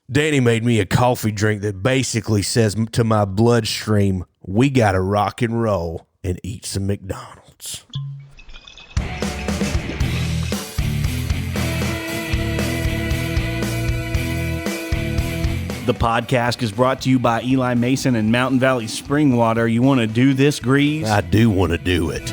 Danny made me a coffee drink that basically says to my bloodstream, we gotta rock and roll and eat some McDonald's. The podcast is brought to you by Eli Mason and Mountain Valley Spring Water. You want to do this, Greeze? I do want to do it.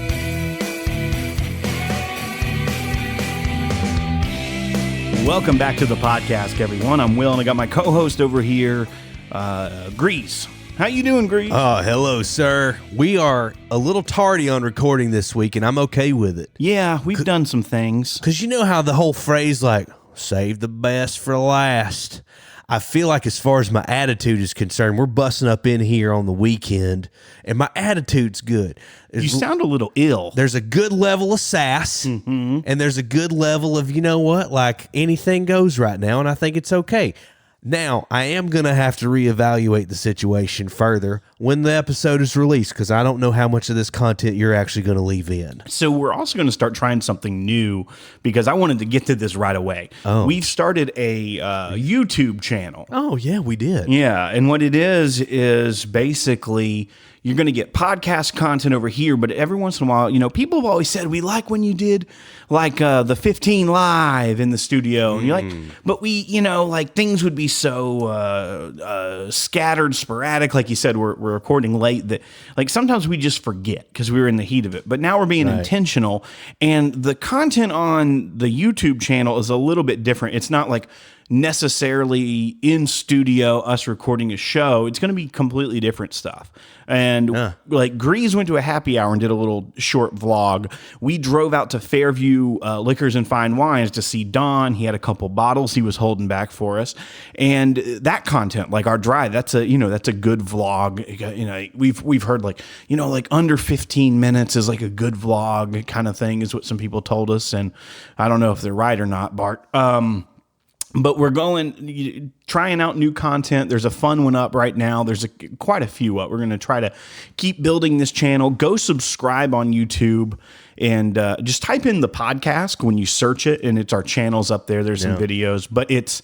Welcome back to the podcast, everyone. I'm Will, and I got my co-host over here, Greeze. How you doing, Greeze? Oh, hello, sir. We are a little tardy on recording this week, and I'm okay with it. Yeah, we've done some things. Because you know how the whole phrase, like, save the best for last. I feel like as far as my attitude is concerned, we're busting up in here on the weekend, and my attitude's good. You sound a little ill. There's a good level of sass, and there's a good level of, you know what, like anything goes right now, and I think it's okay. Now, I am going to have to reevaluate the situation further when the episode is released, because I don't know how much of this content you're actually going to leave in. So we're also going to start trying something new, because I wanted to get to this right away. Oh. We've started a YouTube channel. Oh, yeah, we did. Yeah, and what it is basically you're going to get podcast content over here, but every once in a while, you know, people have always said, we like when you did like the 15 live in the studio. And you're like, but we, you know, like things would be so scattered, sporadic. Like you said, we're recording late that like sometimes we just forget because we were in the heat of it. But now we're being intentional, and the content on the YouTube channel is a little bit different. It's not like necessarily in studio, us recording a show. It's going to be completely different stuff. And like Greeze went to a happy hour and did a little short vlog. We drove out to Fairview Liquors and Fine Wines to see Don. He had a couple bottles he was holding back for us. And that content, like our drive, that's a good vlog. You know, we've heard like, you know, like under 15 minutes is like a good vlog kind of thing is what some people told us. And I don't know if they're right or not, Bart. But we're trying out new content. There's a fun one up right now. There's quite a few up. We're going to try to keep building this channel. Go subscribe on YouTube and just type in the PodCask when you search it, and it's our channels up there. There's some videos, but it's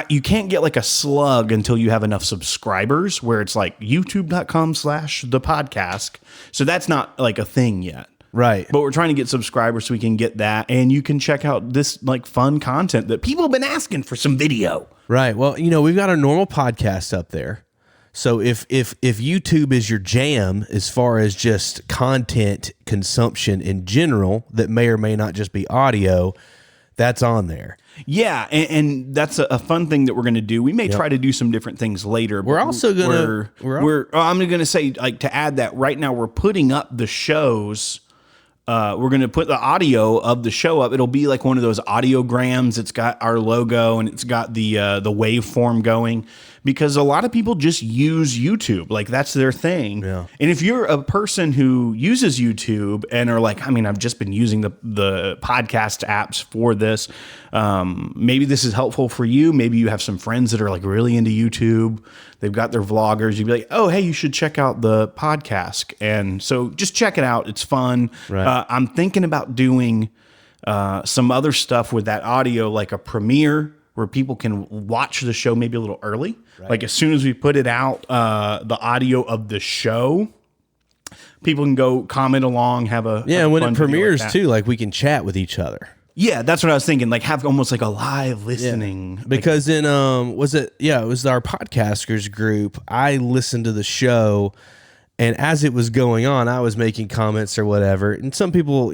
you can't get like a slug until you have enough subscribers, where it's like youtube.com/thepodcast. So that's not like a thing yet. Right. But we're trying to get subscribers so we can get that. And you can check out this like fun content that people have been asking for some video. Right. Well, you know, we've got our normal podcast up there. So if YouTube is your jam as far as just content consumption in general, that may or may not just be audio, that's on there. Yeah, and that's a fun thing that we're going to do. We may try to do some different things later. We're also going to... I'm going to say, like, to add that right now, we're putting up the shows... we're going to put the audio of the show up. It'll be like one of those audiograms. It's got our logo and it's got the waveform going, because a lot of people just use YouTube. Like that's their thing. Yeah. And if you're a person who uses YouTube and are like, I mean, I've just been using the podcast apps for this. Maybe this is helpful for you. Maybe you have some friends that are like really into YouTube. They've got their vloggers. You'd be like, oh, hey, you should check out the PodCask. And so just check it out. It's fun. Right. I'm thinking about doing some other stuff with that audio, like a premiere where people can watch the show maybe a little early. Right. Like as soon as we put it out, the audio of the show, people can go comment along, have a when it premieres like too, like we can chat with each other. Yeah, that's what I was thinking. Like have almost like a live listening. Yeah. Because in it was our podcasters group. I listened to the show, and as it was going on, I was making comments or whatever. And some people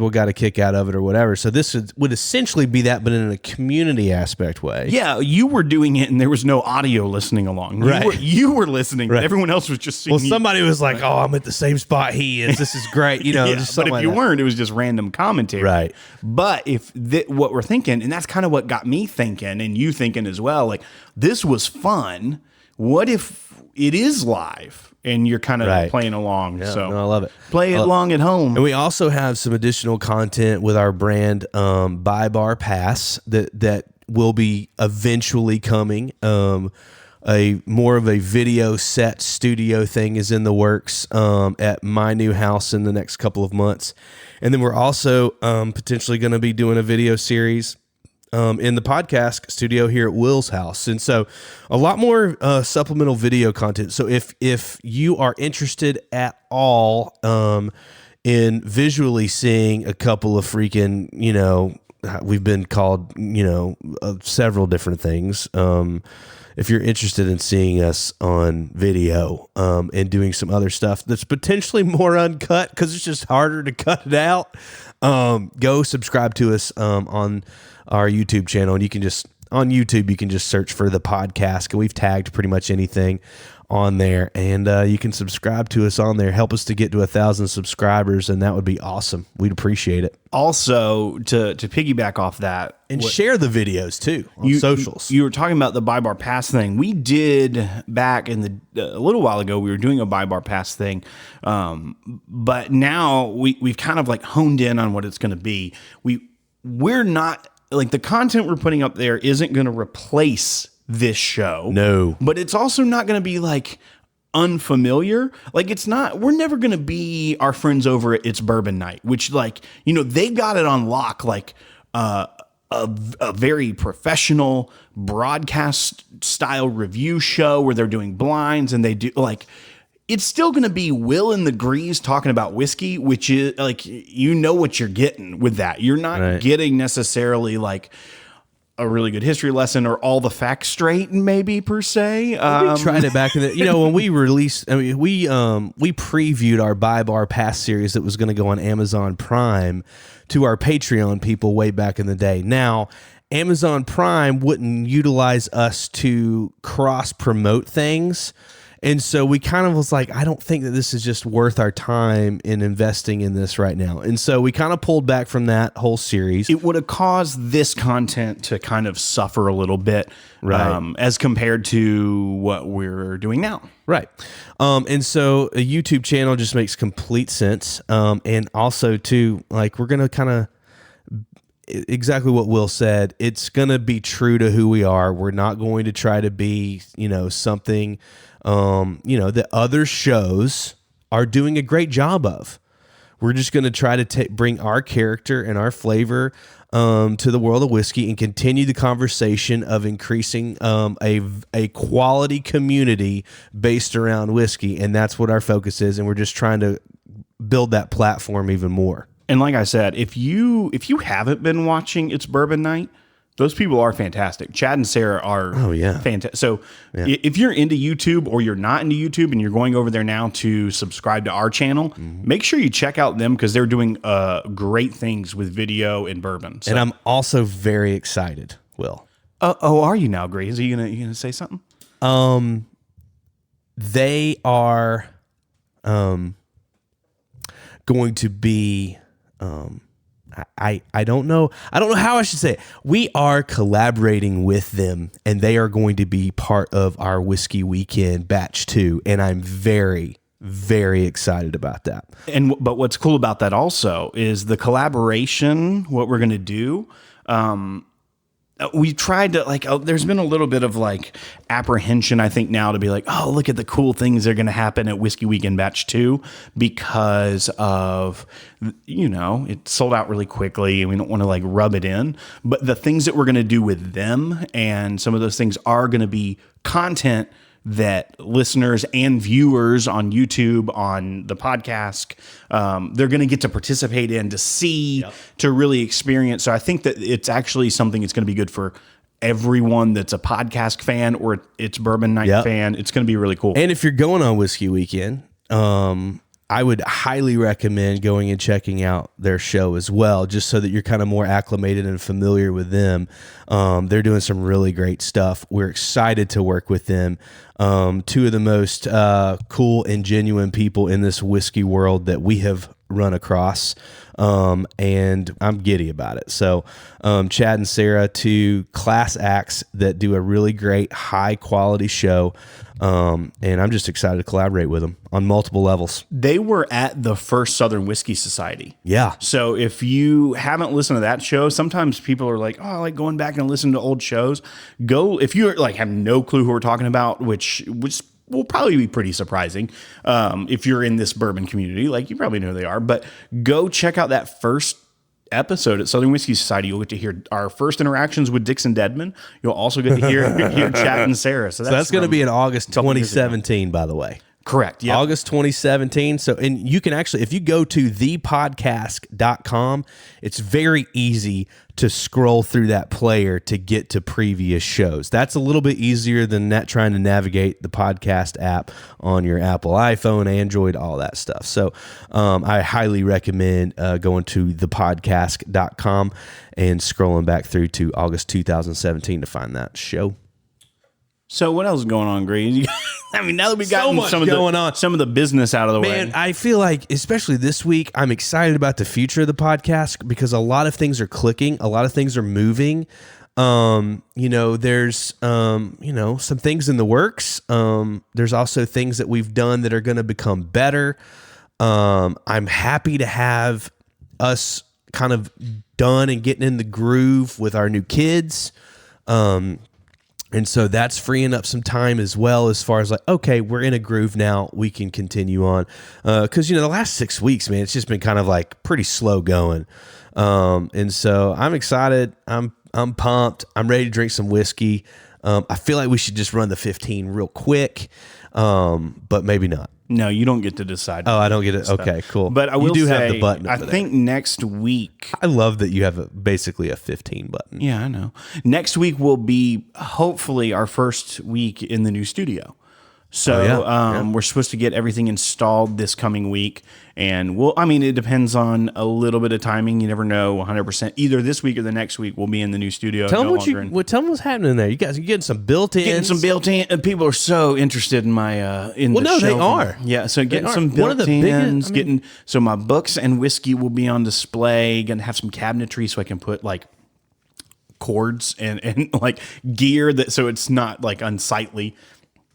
got a kick out of it or whatever. So this would essentially be that, but in a community aspect way. Yeah, you were doing it, and there was no audio listening along. Right. You were listening, but everyone else was just seeing. Well, somebody was like, "Oh, I'm at the same spot he is. This is great." You know, yeah, just but if like you that. weren't, it was just random commentary. Right. But if what we're thinking, and that's kind of what got me thinking, and you thinking as well, like this was fun. What if it is live? And you're kind of playing along. Yeah, so no, I love it. Play it along at home. And we also have some additional content with our brand Buy Bar Pass that will be eventually coming. A more of a video set studio thing is in the works at my new house in the next couple of months. And then we're also potentially going to be doing a video series in the podcast studio here at Will's house. And so a lot more supplemental video content. So if you are interested at all in visually seeing a couple of freaking, we've been called, several different things. If you're interested in seeing us on video and doing some other stuff that's potentially more uncut because it's just harder to cut it out, go subscribe to us on our YouTube channel. And you can just search for the PodCask, and we've tagged pretty much anything on there, and you can subscribe to us on there. Help us to get to 1,000 subscribers, and that would be awesome. We'd appreciate it. Also, to piggyback off that, and share the videos too on socials. You were talking about the buy bar pass thing. We did back in a little while ago. We were doing a buy bar pass thing, but now we've kind of like honed in on what it's going to be. We're not like the content we're putting up there isn't going to replace this show. No. But it's also not going to be like unfamiliar. Like we're never going to be our friends over at It's Bourbon Night, which they got it on lock, like a very professional broadcast style review show where they're doing blinds and they do it's still going to be Will and the Greeze talking about whiskey, which is like, what you're getting with that. You're not getting necessarily like a really good history lesson or all the facts straight, maybe per se. We tried it back in the, when we released, we previewed our Buy Bar Pass series that was going to go on Amazon Prime to our Patreon people way back in the day. Now, Amazon Prime wouldn't utilize us to cross promote things. And so we kind of was like, I don't think that this is just worth our time in investing in this right now. And so we kind of pulled back from that whole series. It would have caused this content to kind of suffer a little bit, right, as compared to what we're doing now. Right. And so a YouTube channel just makes complete sense. And also too, like, we're going to kind of exactly what Will said. It's going to be true to who we are. We're not going to try to be, something that other shows are doing a great job of. We're just going to try to bring our character and our flavor to the world of whiskey and continue the conversation of increasing a quality community based around whiskey. And that's what our focus is. And we're just trying to build that platform even more. And like I said, if you haven't been watching It's Bourbon Night, those people are fantastic. Chad and Sarah are fantastic. So if you're into YouTube or you're not into YouTube and you're going over there now to subscribe to our channel, make sure you check out them because they're doing great things with video and bourbon. So. And I'm also very excited, Will. Are you now, Greeze? Are you gonna say something? They are going to be I don't know how I should say it. We are collaborating with them, and they are going to be part of our Whiskey Weekend Batch 2, and I'm very, very excited about that. But what's cool about that also is the collaboration, what we're going to do. We tried to there's been a little bit of apprehension, I think, now to be like, oh, look at the cool things that are going to happen at Whiskey Weekend Batch 2 because of, it sold out really quickly and we don't want to rub it in. But the things that we're going to do with them, and some of those things are going to be content that listeners and viewers on YouTube, on the podcast, they're going to get to participate in, to see, to really experience. So I think that it's actually something that's going to be good for everyone that's a podcast fan or It's Bourbon Night fan. It's going to be really cool. And if you're going on Whiskey Weekend, I would highly recommend going and checking out their show as well, just so that you're kind of more acclimated and familiar with them. They're doing some really great stuff. We're excited to work with them. Two of the most cool and genuine people in this whiskey world that we have run across. And I'm giddy about it. So Chad and Sarah, two class acts that do a really great, high quality show. And I'm just excited to collaborate with them on multiple levels. They were at the first Southern Whiskey Society. Yeah. So if you haven't listened to that show, sometimes people are like, oh, I like going back and listening to old shows. Go, if you have no clue who we're talking about, which will probably be pretty surprising. If you're in this bourbon community, you probably know who they are, but go check out that first episode at Southern Whiskey Society, you'll get to hear our first interactions with Dixon Dedman. You'll also get to hear Chad and Sarah. So that's going to be in August 2017, by the way. Correct. Yeah. August 2017. So, and you can actually, if you go to thepodcask.com, it's very easy to scroll through that player to get to previous shows. That's a little bit easier than that trying to navigate the podcast app on your Apple iPhone, Android, all that stuff. So, I highly recommend going to thepodcask.com and scrolling back through to August 2017 to find that show. So what else is going on, Greeze? I mean, now that we've gotten some of the business out of the way. Man, I feel like, especially this week, I'm excited about the future of the podcast because a lot of things are clicking. A lot of things are moving. There's, some things in the works. There's also things that we've done that are going to become better. I'm happy to have us kind of done and getting in the groove with our new kids. And so that's freeing up some time as well, as far as like, okay, we're in a groove now, we can continue on. Because, the last 6 weeks, man, it's just been kind of like pretty slow going. And so I'm excited. I'm pumped. I'm ready to drink some whiskey. I feel like we should just run the 15 real quick, but maybe not. No, you don't get to decide. Oh, I don't get it. Okay, cool. But I will say, have the button. I think next week. I love that you have basically a 15 button. Yeah, I know. Next week will be hopefully our first week in the new studio. So we're supposed to get everything installed this coming week. And it depends on a little bit of timing. You never know 100%. Either this week or the next week we'll be in the new studio. Tell them what's happening there. You guys are getting some built-ins. Getting some built-in. People are so interested in my they are. Yeah, so getting some built-ins. So my books and whiskey will be on display. Going to have some cabinetry so I can put like cords and like gear so it's not like unsightly.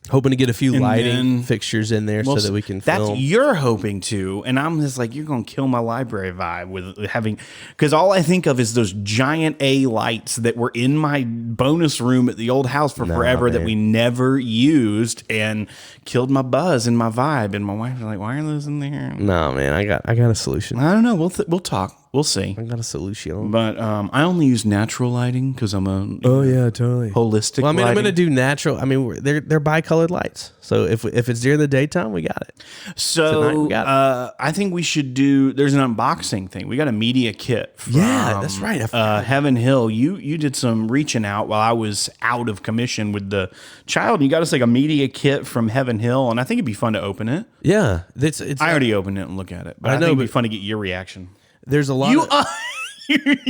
Hoping to get a few lighting fixtures in there so that we can film. That's you're hoping to, and I'm just like, you're going to kill my library vibe with having, because all I think of is those giant A lights that were in my bonus room at the old house for forever that we never used and killed my buzz and my vibe. And my wife was like, why are those in there? No, man, I got a solution. I don't know. We'll talk. We'll see. I got a solution. But I only use natural lighting because I'm a totally holistic. Well, I mean, lighting. I'm going to do natural. I mean, they're bicolored lights. So if it's during the daytime, we got it. So tonight, we got it. I think we should do. There's an unboxing thing. We got a media kit. From, that's right. Heaven Hill. You did some reaching out while I was out of commission with the child. You got us like a media kit from Heaven Hill, and I think it'd be fun to open it. Yeah, it's. I already opened it and look at it, but I think it'd be fun to get your reaction. There's a lot.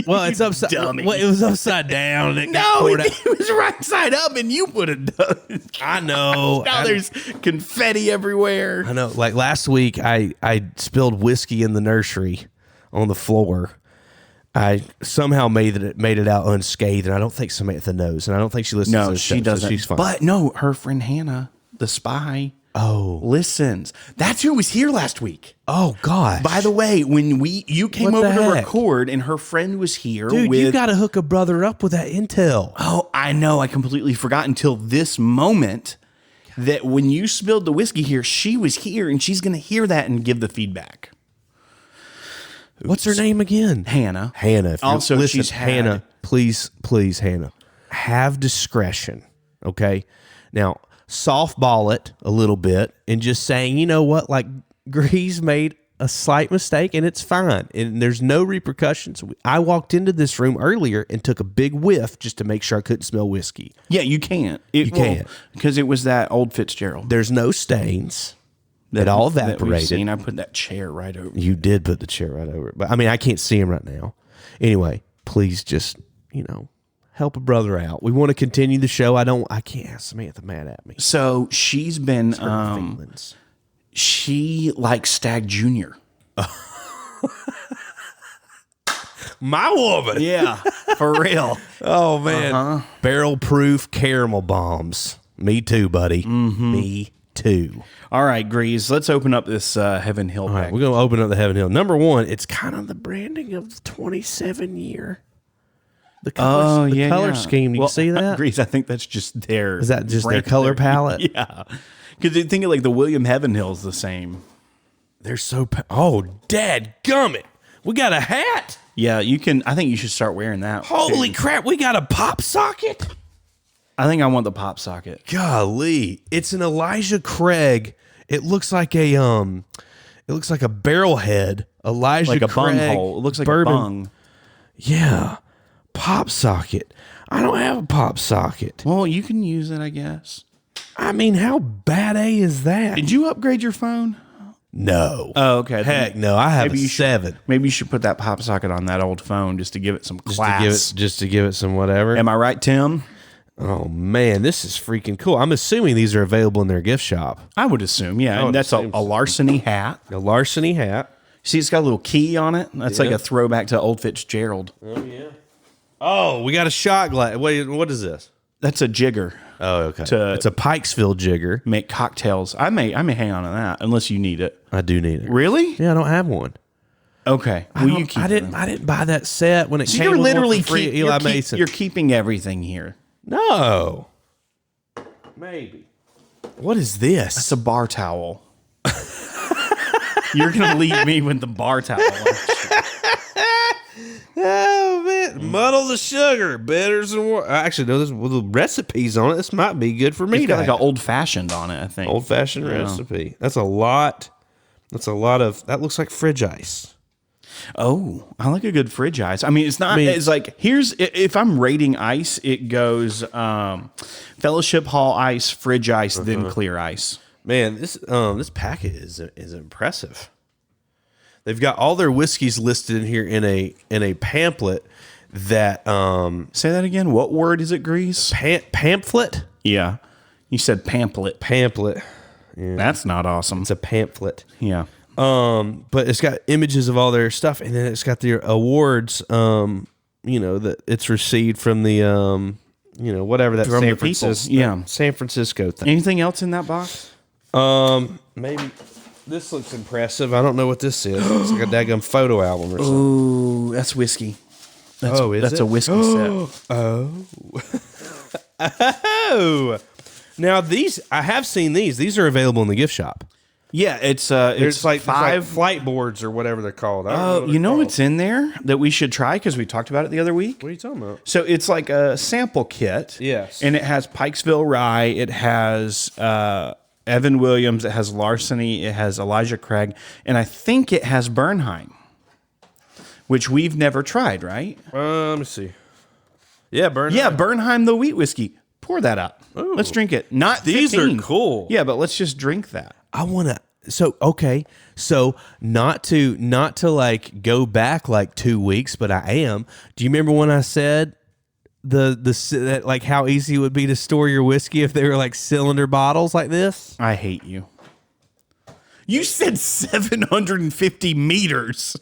Well, it's upside. Well, it was upside down. It was right side up, and you put it down. I know. Now there's confetti everywhere. I know. Like last week, I spilled whiskey in the nursery on the floor. I somehow made it out unscathed, and I don't think Samantha knows, and I don't think she listens. No, to the she show, doesn't. So she's fine. But no, her friend Hannah, the spy. Oh, listens. That's who was here last week. Oh gosh. By the way, when you came over to record and her friend was here, dude, you got to hook a brother up with that intel. Oh, I know. I completely forgot until this moment that when you spilled the whiskey here, she was here and she's going to hear that and give the feedback. What's her name again? Hannah. Hannah. Also, she's Hannah. Please, Hannah, have discretion. Okay. Now, softball it a little bit and just saying, you know what, like Greeze made a slight mistake and it's fine and there's no repercussions. I walked into this room earlier and took a big whiff just to make sure I couldn't smell whiskey. Yeah, you can't. You can't because it was that old Fitzgerald. There's no stains. That all evaporated. I put that chair right over. You did put the chair right over it, but I mean I can't see him right now. Anyway, please just help a brother out. We want to continue the show. I can't have Samantha mad at me. So she's been, she likes Stag Junior. My woman. Yeah, for real. Oh man. Barrel proof caramel bombs. Me too, buddy. Mm-hmm. Me too. All right, Greeze, let's open up this Heaven Hill pack. All right, we're going to open up the Heaven Hill. Number one, it's kind of the branding of the 27 year. The color scheme. Do you see that? Greeze, I think that's just their. Is that just their color palette? Yeah. Because you think of like the William Heavenhill's the same. They're so. Oh, dad gummit. We got a hat. Yeah, you can. I think you should start wearing that. Holy too. crap, we got a pop socket? I think I want the pop socket. Golly. It's an Elijah Craig. It looks like a barrel head. Elijah Like a Craig bung hole. It looks like bourbon. a bung. Yeah. Pop socket. I don't have a pop socket. Well, you can use it, I guess. I mean, how bad A is that? Did you upgrade your phone? No. Oh, okay. Heck no. I have Maybe a you 7. Maybe you should put that pop socket on that old phone just to give it some class. Just to give it some whatever. Am I right, Tim? Oh man, this is freaking cool. I'm assuming these are available in their gift shop. I would assume, yeah. would And that's assume a larceny hat. A larceny hat. See, it's got a little key on it. That's like a throwback to old Fitzgerald. Oh yeah. Oh, we got a shot glass. Wait, what is this? That's a jigger. Oh, okay. To It's a Pikesville jigger. make cocktails. I may hang on to that unless you need it. I do need it. Really? Yeah, I don't have one. Okay. I didn't buy that set when it So came you're with one literally for free at Eli Mason. you're keeping everything here. No. Maybe. What is this? It's a bar towel. You're gonna leave me with the bar towel. Oh man, muddle the sugar, bitters and water. Actually, no, there's the recipes on it. This might be good for me. It's got to like an have. old fashioned on it, I think. Old fashioned recipe. That's a lot. That's a lot of. That looks like fridge ice. Oh, I like a good fridge ice. I mean, it's not. It's like here's if I'm rating ice, it goes Fellowship Hall ice, fridge ice, then clear ice. Man, this packet is impressive. They've got all their whiskeys listed in here in a pamphlet that Say that again. What word is it, Grease? pamphlet? Yeah, you said pamphlet. Pamphlet. Yeah. That's not awesome. It's a pamphlet. Yeah. But it's got images of all their stuff, and then it's got their awards. That it's received from the whatever that From San the people. Francisco, Yeah. San Francisco thing. Anything else in that box? Maybe this looks impressive. I don't know what this is. It's like a daggum photo album or something. Ooh, that's whiskey. That's it? a whiskey set. Oh, now these I have seen these. These are available in the gift shop. Yeah, it's There's five. flight boards or whatever they're called. I don't Oh, what you they're know called. what's in there that we should try because we talked about it the other week? What are you talking about? So it's like a sample kit. Yes. And it has Pikesville Rye. It has Evan Williams. It has Larceny. It has Elijah Craig. And I think it has Bernheim, which we've never tried, right? Let me see. Yeah, Bernheim. Yeah, Bernheim, the wheat whiskey. Pour that up. Ooh. Let's drink it. Not These 15. are cool. Yeah, but let's just drink that. I want to. So not to like go back like 2 weeks, but I am. Do you remember when I said that like how easy it would be to store your whiskey if they were like cylinder bottles like this? I hate you. You said 750 meters.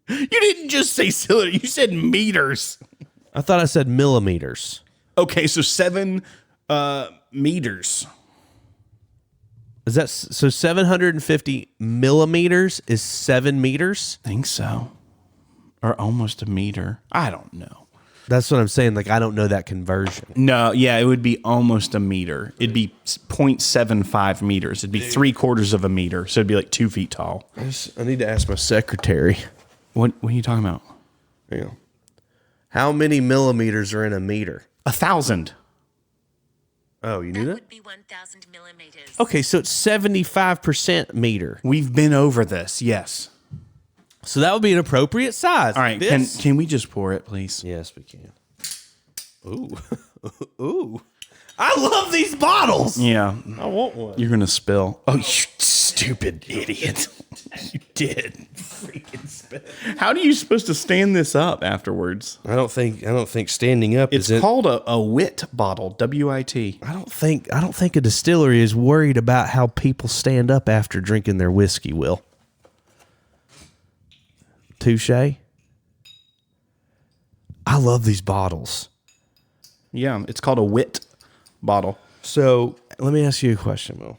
You didn't just say cylinder. You said meters. I thought I said millimeters. Okay, so 7 meters. Is that so? 750 millimeters is 7 meters. I think so. Or almost a meter. I don't know. That's what I'm saying. Like I don't know that conversion. No, yeah, it would be almost a meter. It'd be 0.75 meters. It'd be 3/4 of a meter. So it'd be like 2 feet tall. I need to ask my secretary. What are you talking about? Yeah. How many millimeters are in a meter? 1,000. Oh, you knew That that? would be 1,000 millimeters. Okay, so it's 75% meter. We've been over this. Yes. So that would be an appropriate size. All right. Can we just pour it, please? Yes, we can. Ooh. Ooh. I love these bottles. Yeah. I want one. You're gonna spill. Oh, you stupid idiot! You did freaking spill. How are you supposed to stand this up afterwards? I don't think standing up It's is called a wit bottle. WIT. I don't think a distillery is worried about how people stand up after drinking their whiskey, Will. Touche. I love these bottles. Yeah, it's called a wit bottle. So let me ask you a question, Will.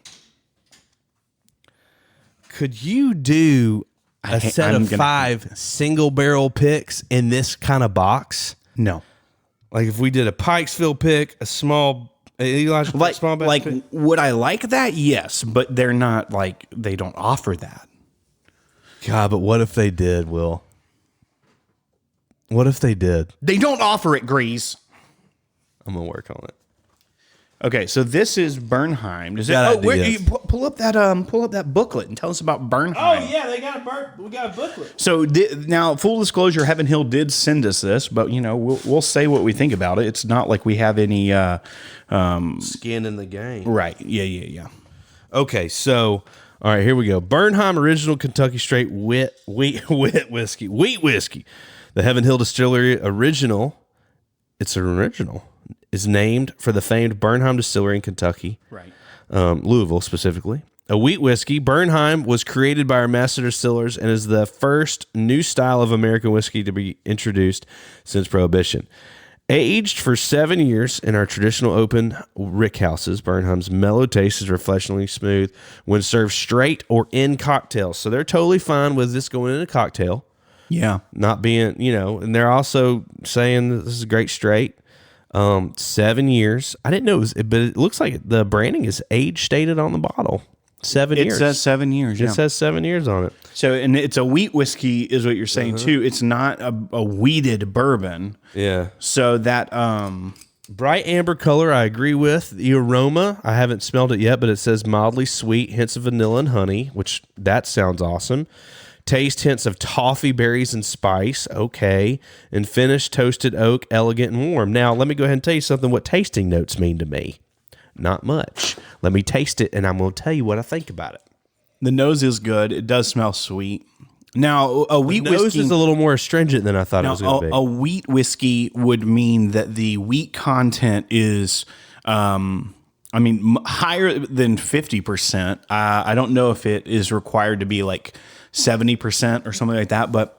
Could you do a set of 5 single barrel picks in this kind of box? No. Like if we did a Pikesville pick, a small Elijah Like, small batch pick? would I like that? Yes, but they're not like they don't offer that. God, but what if they did, Will? What if they did? They don't offer it, Greeze. I'm gonna work on it. Okay, so this is Bernheim. Does it? Got Oh, where, ideas. you pull up that booklet and tell us about Bernheim. they got we got a booklet. So now, full disclosure, Heaven Hill did send us this, but we'll say what we think about it. It's not like we have any Skin in the game. right. Yeah. Okay, so all right, here we go. Bernheim Original Kentucky Straight Wheat Whiskey. The Heaven Hill Distillery Original. It's an original. Is named for the famed Bernheim Distillery in Kentucky. Right. Louisville specifically. A wheat whiskey. Bernheim was created by our master distillers and is the first new style of American whiskey to be introduced since Prohibition. Aged for 7 years in our traditional open rick houses, Bernheim's mellow taste is refreshingly smooth when served straight or in cocktails. So they're totally fine with this going in a cocktail, Yeah. not being, and they're also saying that this is great straight. 7 years. I didn't know, but it looks like the branding is age stated on the bottle. 7 years. It says 7 years. It says 7 years on it. So, and it's a wheat whiskey, is what you're saying too. It's not a wheated bourbon. Yeah. So that Bright amber color, I agree with. The aroma, I haven't smelled it yet, but it says mildly sweet, hints of vanilla and honey, which that sounds awesome. Taste hints of toffee, berries, and spice. Okay. And finish, toasted oak, elegant and warm. Now, let me go ahead and tell you something what tasting notes mean to me. Not much. Let me taste it, and I'm going to tell you what I think about it. the nose is good. It does smell sweet. Now, a wheat Nose whiskey is a little more astringent than I thought it was going to be. a wheat whiskey would mean that the wheat content is, higher than 50%. I don't know if it is required to be like 70% or something like that, but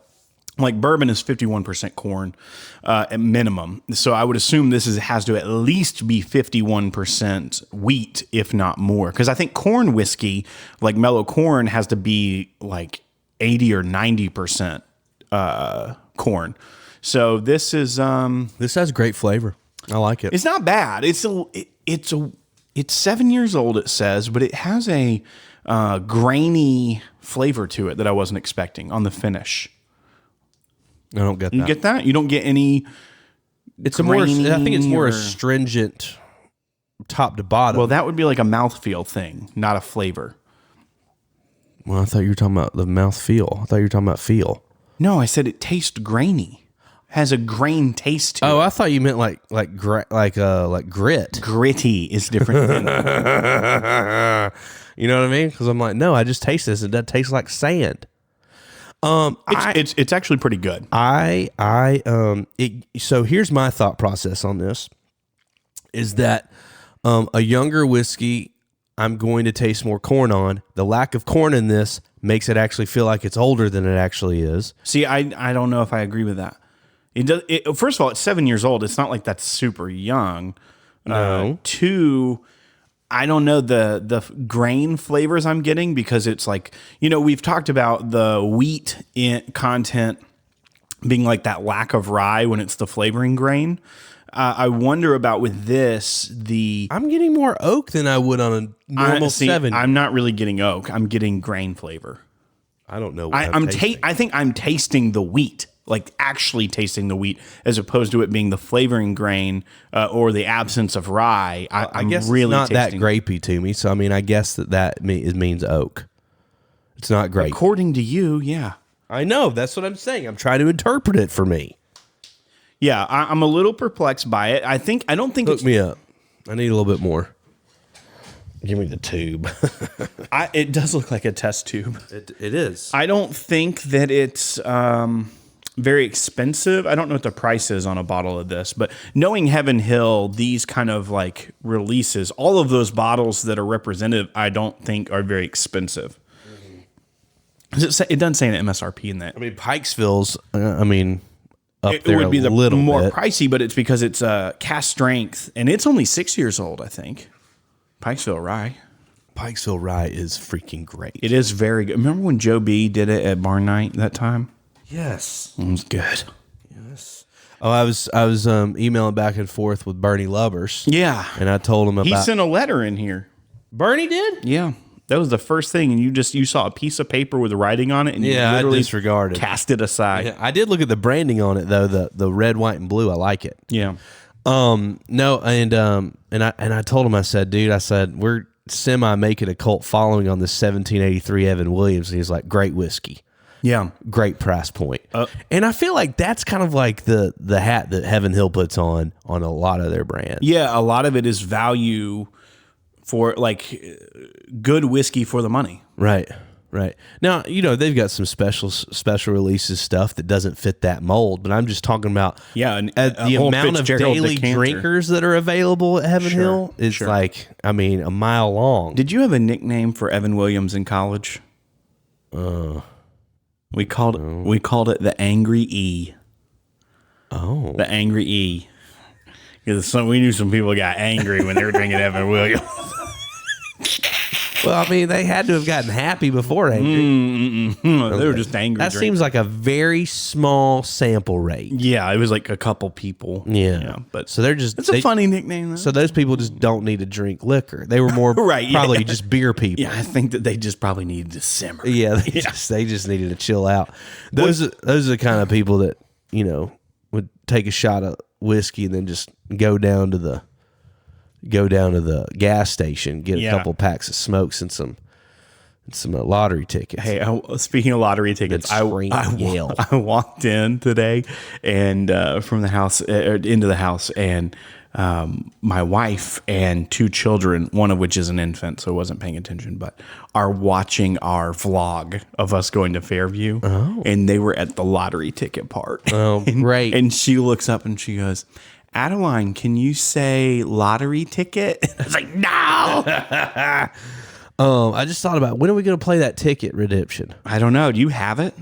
like bourbon is 51% corn at minimum. So I would assume this has to at least be 51% wheat, if not more. Because I think corn whiskey, like mellow corn, has to be like 80 or 90% corn. So this is This has great flavor. I like it. it's not bad. It's 7 years old, it says, but it has a grainy flavor to it that I wasn't expecting on the finish. I don't get that. You get that? You don't get any. It's a more. I think it's more or- astringent, top to bottom. Well, that would be like a mouthfeel thing, not a flavor. Well, I thought you were talking about the mouth feel. I thought you were talking about feel. No, I said it tastes grainy. Has a grain taste to it. Oh, I thought you meant like grit. Gritty is different than You know what I mean? Because I'm like, no, I just taste this. It doesn't taste like sand. it's actually pretty good. So here's my thought process on this: is that a younger whiskey, I'm going to taste more corn on. The lack of corn in this makes it actually feel like it's older than it actually is. See, I don't know if I agree with that. It does. First of all, it's 7 years old. It's not like that's super young. No. Two, I don't know the grain flavors I'm getting because it's like, we've talked about the wheat content being like that lack of rye when it's the flavoring grain. I wonder about with this, I'm getting more oak than I would on a normal 7. I'm not really getting oak. I'm getting grain flavor. I don't know what I think I'm tasting the wheat, like actually tasting the wheat, as opposed to it being the flavoring grain or the absence of rye. I guess really it's not that grapey to me. So, I mean, I guess that means oak. It's not grape. According to you, yeah. I know. That's what I'm saying. I'm trying to interpret it for me. Yeah, I'm a little perplexed by it. I don't think Hook me up. I need a little bit more. Give me the tube. it does look like a test tube. It is. I don't think that it's very expensive. I don't know what the price is on a bottle of this, but knowing Heaven Hill, these kind of like releases, all of those bottles that are representative, I don't think are very expensive. It doesn't say an MSRP in that. I mean, Pikesville's, up It there would be a the little more bit. pricey, but it's because it's cast strength, and it's only 6 years old, I think. Pikesville Rye. Pikesville Rye is freaking great. It is very good. Remember when Joe B did it at Barn Night that time? Yes. It was good. Yes. Oh, I was emailing back and forth with Bernie Lubbers. Yeah. And I told him about... He sent a letter in here. Bernie did? Yeah. That was the first thing, and you saw a piece of paper with writing on it, and you I literally disregarded. cast it aside. Yeah, I did look at the branding on it though, the red, white, and blue. I like it. Yeah. No, and I told him, I said, dude, I said, we're semi making a cult following on this 1783 Evan Williams, and he's like, great whiskey. Yeah. Great price point. And I feel like that's kind of like the hat that Heaven Hill puts on a lot of their brands. Yeah, a lot of it is value for like good whiskey for the money. Right. Now, they've got some special releases stuff that doesn't fit that mold, but I'm just talking about the amount of daily drinkers that are available at Heaven Hill is like, I mean, a mile long. Did you have a nickname for Evan Williams in college? We called it the Angry E. Oh. The Angry E. Because we knew some people got angry when they were drinking Evan Williams. Well, I mean, they had to have gotten happy before angry. They were just angry. That seems like a very small sample rate. Yeah, it was like a couple people. Yeah, but so they're just. It's a funny nickname, though. So those people just don't need to drink liquor. They were more probably just beer people. Yeah, I think that they just probably needed to simmer. Yeah, they just needed to chill out. Those are the kind of people that would take a shot of whiskey and then just go down to the gas station, get a couple packs of smokes and some lottery tickets. Hey, speaking of lottery tickets, I walked in today and from the house into the house, and my wife and two children, one of which is an infant, so wasn't paying attention, but are watching our vlog of us going to Fairview, and they were at the lottery ticket part. Oh, great! And she looks up and she goes, Adeline, can you say lottery ticket? I was like, no. I just thought about, when are we going to play that ticket redemption? I don't know. Do you have it?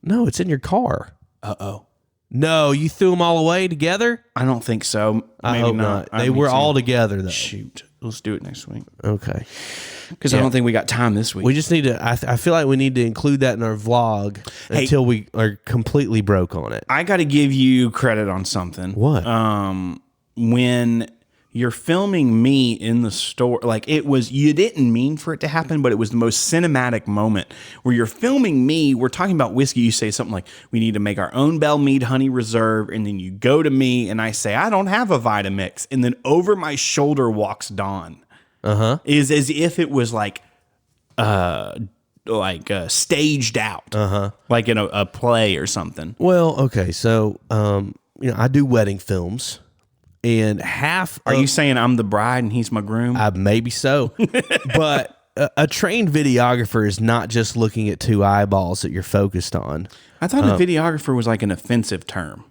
No, it's in your car. Uh-oh. No, you threw them all away together? I don't think so. I hope not. They were all together, though. Shoot. Let's do it next week. Okay. Because I don't think we got time this week. We just need to, I feel like we need to include that in our vlog until we are completely broke on it. I got to give you credit on something. What? When you're filming me in the store, like you didn't mean for it to happen, but it was the most cinematic moment where you're filming me. We're talking about whiskey. You say something like, we need to make our own Bell Mead Honey Reserve. And then you go to me and I say, I don't have a Vitamix. And then over my shoulder walks Dawn. Is as if it was like staged out, like in a play or something. Well, okay, so I do wedding films, and Are you saying I'm the bride and he's my groom? Maybe so, but a trained videographer is not just looking at two eyeballs that you're focused on. I thought a videographer was like an offensive term.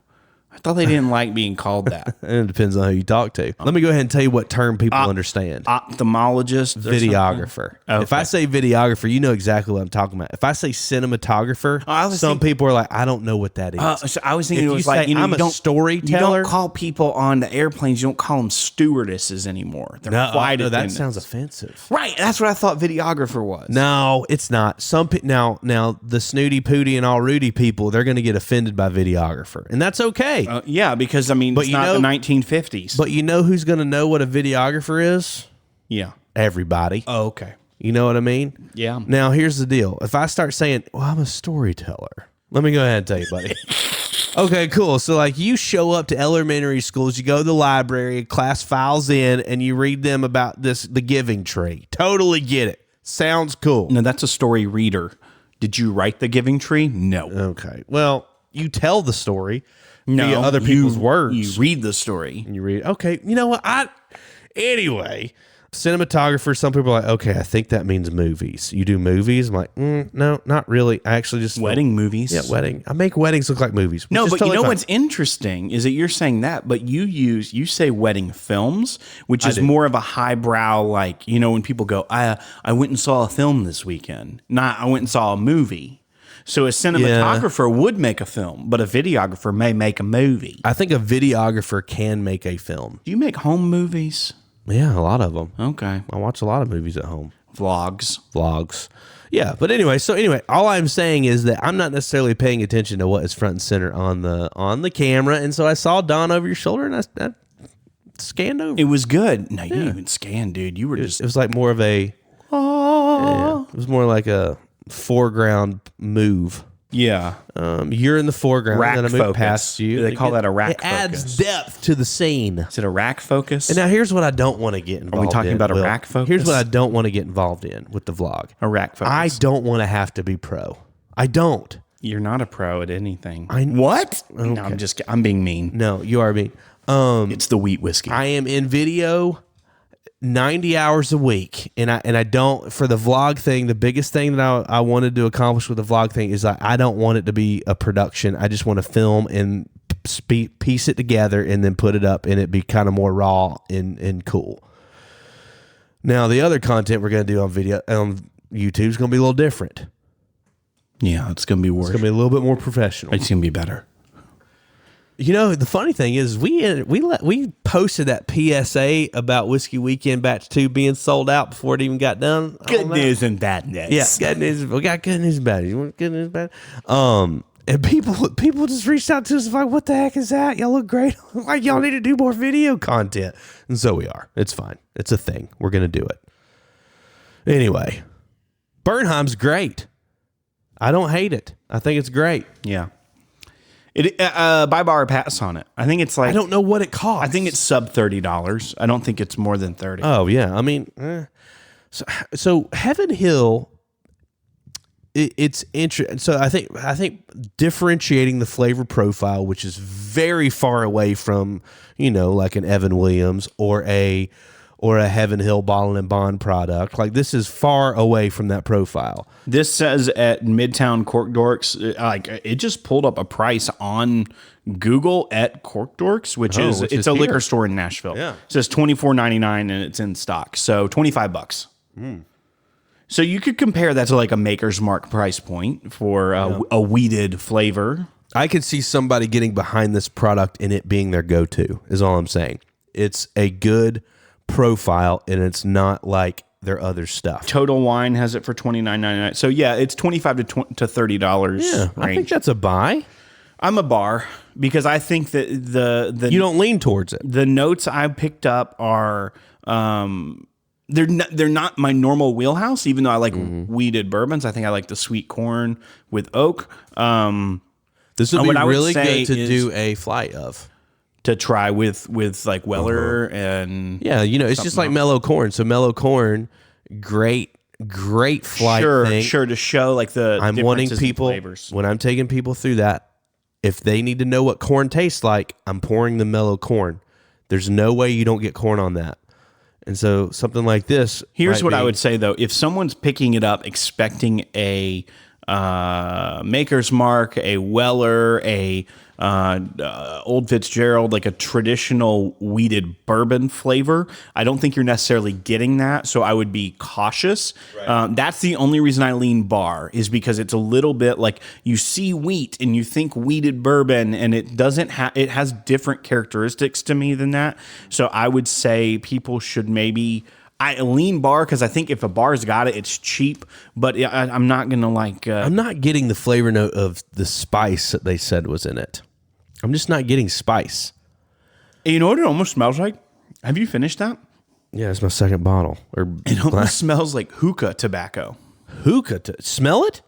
I thought they didn't like being called that. It depends on who you talk to. Let me go ahead and tell you what term people understand. Ophthalmologist? Videographer. Okay. If I say videographer, you know exactly what I'm talking about. If I say cinematographer, some people are like, I don't know what that is. So I was thinking if it was you like, say, I'm a storyteller. You don't call people on the airplanes, you don't call them stewardesses anymore. They're flight attendants. That sounds offensive. Right. That's what I thought videographer was. No, it's not. Now the snooty pooty and all Rudy people, they're going to get offended by videographer, and that's okay. Yeah, because it's not the 1950s. But you know who's going to know what a videographer is? Yeah. Everybody. Oh, okay. You know what I mean? Yeah. Now, here's the deal. If I start saying, well, I'm a storyteller, let me go ahead and tell you, buddy. Okay, cool. So, like, you show up to elementary schools, you go to the library, class files in, and you read them about the giving tree. Totally get it. Sounds cool. No, that's a story reader. Did you write the giving tree? No. Okay. Well, you tell the story. No, other people's words. You read the story. And you read, okay, you know what? Anyway, cinematographer, some people are like, okay, I think that means movies. You do movies? I'm like, no, not really. I actually just... Wedding movies. Yeah, wedding. I make weddings look like movies. No, but totally what's interesting is that you're saying that, but you say wedding films, which is more of a highbrow, like, when people go, I went and saw a film this weekend. Not, I went and saw a movie. So a cinematographer would make a film, but a videographer may make a movie. I think a videographer can make a film. Do you make home movies? Yeah, a lot of them. Okay. I watch a lot of movies at home. Vlogs. Yeah, but anyway, all I'm saying is that I'm not necessarily paying attention to what is front and center on the camera, and so I saw Don over your shoulder, and I scanned over. It was good. No, you didn't even scan, dude. You were just... It was like more of a... Oh. It was more like a foreground move. Yeah. You're in the foreground, Rack and I move focus. past you. They call that a rack It adds focus. depth to the scene. Is it a rack focus? And now here's what I don't want to get involved in. Are we talking about a Will. rack focus? Here's what I don't want to get involved in with the vlog. A rack focus. I don't want to have to be pro. I don't. You're not a pro at anything. What? No, I'm being mean. No, you are me. It's the wheat whiskey. I am in video 90 hours a week, and I don't, for the vlog thing, the biggest thing that I wanted to accomplish with the vlog thing is I don't want it to be a production. I just want to film and piece it together and then put it up, and it be kind of more raw and cool. Now, the other content we're going to do on video on YouTube is going to be a little different. Yeah, it's going to be worse. It's going to be a little bit more professional. It's going to be better. You know, the funny thing is we posted that PSA about Whiskey Weekend Batch 2 being sold out before it even got done. Good news and bad news. Yeah, good news. We got good news and bad news. You want good news and bad? And people just reached out to us like, what the heck is that? Y'all look great. Like, y'all need to do more video content. And so we are. It's fine. It's a thing. We're going to do it. Anyway, Bernheim's great. I don't hate it. I think it's great. Yeah. Buy bar or pass on it. I think it's like, I don't know what it costs. I think it's sub $30. I don't think it's more than 30. Oh yeah, I mean, so Heaven Hill, it's interesting. So I think differentiating the flavor profile, which is very far away from like an Evan Williams or a Heaven Hill Bottle and Bond product. Like, this is far away from that profile. This says at Midtown Cork Dorks, like it just pulled up a price on Google at Cork Dorks, which is a here. liquor store in Nashville. Yeah. It says $24.99 and it's in stock. So $25. So you could compare that to like a Maker's Mark price point for a weeded flavor. I could see somebody getting behind this product and it being their go-to, is all I'm saying. It's a good profile and it's not like their other stuff. Total Wine has it for $29.99. So yeah, it's $25 to $30. Yeah, range. I think that's a buy. I'm a bar because I think that the You don't lean towards it. the notes I picked up are they're not my normal wheelhouse. Even though I like weeded bourbons, I think I like the sweet corn with oak. This would be what I would really say good to is- do a flight of. To try with like Weller and Yeah, it's just like mellow corn. So mellow corn, great flight thing. sure to show like the I'm wanting differences in people, flavors. when I'm taking people through that, if they need to know what corn tastes like, I'm pouring the mellow corn. There's no way you don't get corn on that. And so something like this. Here's might what I be- would say though: if someone's picking it up expecting a Maker's Mark, a Weller, a Old Fitzgerald, like a traditional weeded bourbon flavor, I don't think you're necessarily getting that. So I would be cautious. Right. That's the only reason I lean bar, is because it's a little bit like you see wheat and you think weeded bourbon, and it doesn't have, it has different characteristics to me than that. So I would say people should maybe, I lean bar because I think if a bar's got it, it's cheap. But I'm not gonna like. I'm not getting the flavor note of the spice that they said was in it. I'm just not getting spice. You know what it almost smells like? Have you finished that? Yeah, it's my second bottle. Or It almost smells like hookah tobacco. Smell it?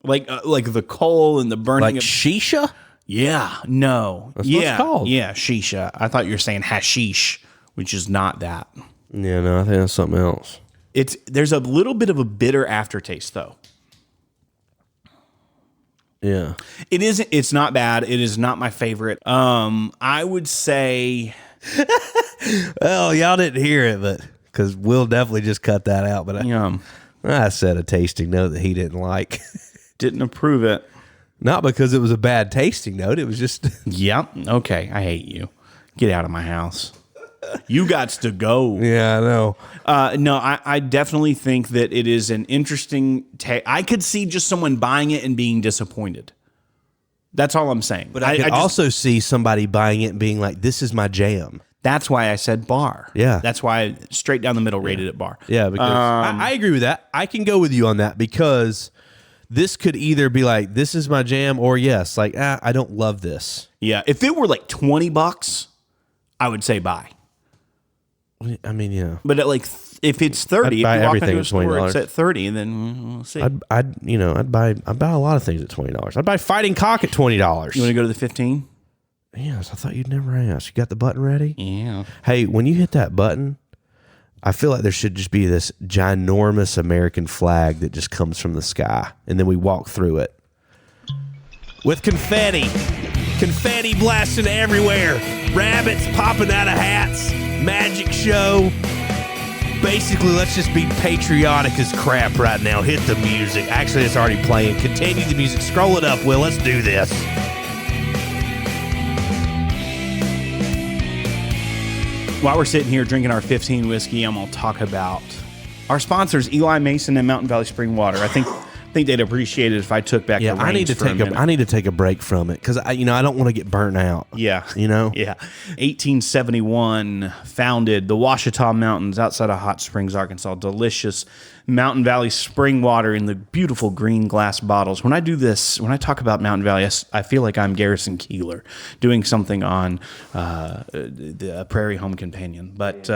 Like the coal and the burning. Like of, shisha? yeah, no, That's what it's called. Yeah, shisha. I thought you were saying hashish, which is not that. Yeah, no, I think that's something else. There's a little bit of a bitter aftertaste though. Yeah. It isn't. It's not bad. It is not my favorite. I would say. Well, y'all didn't hear it, but because Will definitely just cut that out. But I said a tasting note that he didn't like. Didn't approve it. Not because it was a bad tasting note. It was just. Yep. Okay. I hate you. Get out of my house. You got to go. Yeah, I know. No, I definitely think that it is an interesting I could see just someone buying it and being disappointed. That's all I'm saying. But I could also see somebody buying it and being like, this is my jam. That's why I said bar. Yeah. That's why I straight down the middle rated it bar. Yeah, because I agree with that. I can go with you on that because this could either be like, this is my jam, or yes, like, I don't love this. Yeah. If it were like $20, I would say buy. I mean, yeah. But at like If it's 30, I'd buy if you walk everything into a at store, $20. it's at 30, then we'll see. I'd buy a lot of things at $20. I'd buy fighting cock at $20. You want to go to the 15? Yes, I thought you'd never ask. You got the button ready? Yeah. Hey, when you hit that button, I feel like there should just be this ginormous American flag that just comes from the sky, and then we walk through it with confetti blasting everywhere, rabbits popping out of hats, magic show. Basically, let's just be patriotic as crap right now. Hit the music. Actually, it's already playing. Continue the music. Scroll it up, Will. Let's do this. While we're sitting here drinking our 15 whiskey, I'm going to talk about our sponsors, Eli Mason and Mountain Valley Spring Water. I think they'd appreciate it if I took back the reins I need to take a break from it because I don't want to get burnt out. Yeah. Yeah. 1871, founded the Ouachita Mountains outside of Hot Springs, Arkansas. Delicious Mountain Valley spring water in the beautiful green glass bottles. When I talk about Mountain Valley, I feel like I'm Garrison Keillor doing something on the Prairie Home Companion. But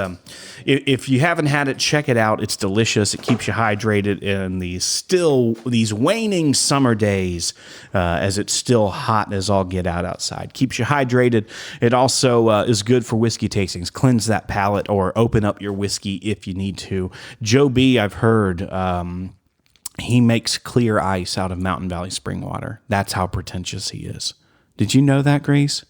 if you haven't had it, check it out. It's delicious. It keeps you hydrated in these waning summer days as it's still hot as all get out outside. Keeps you hydrated. It also is good for whiskey tastings. Cleanse that palate or open up your whiskey if you need to. Joe B., I've heard, he makes clear ice out of Mountain Valley spring water. That's how pretentious he is. Did you know that, Greeze?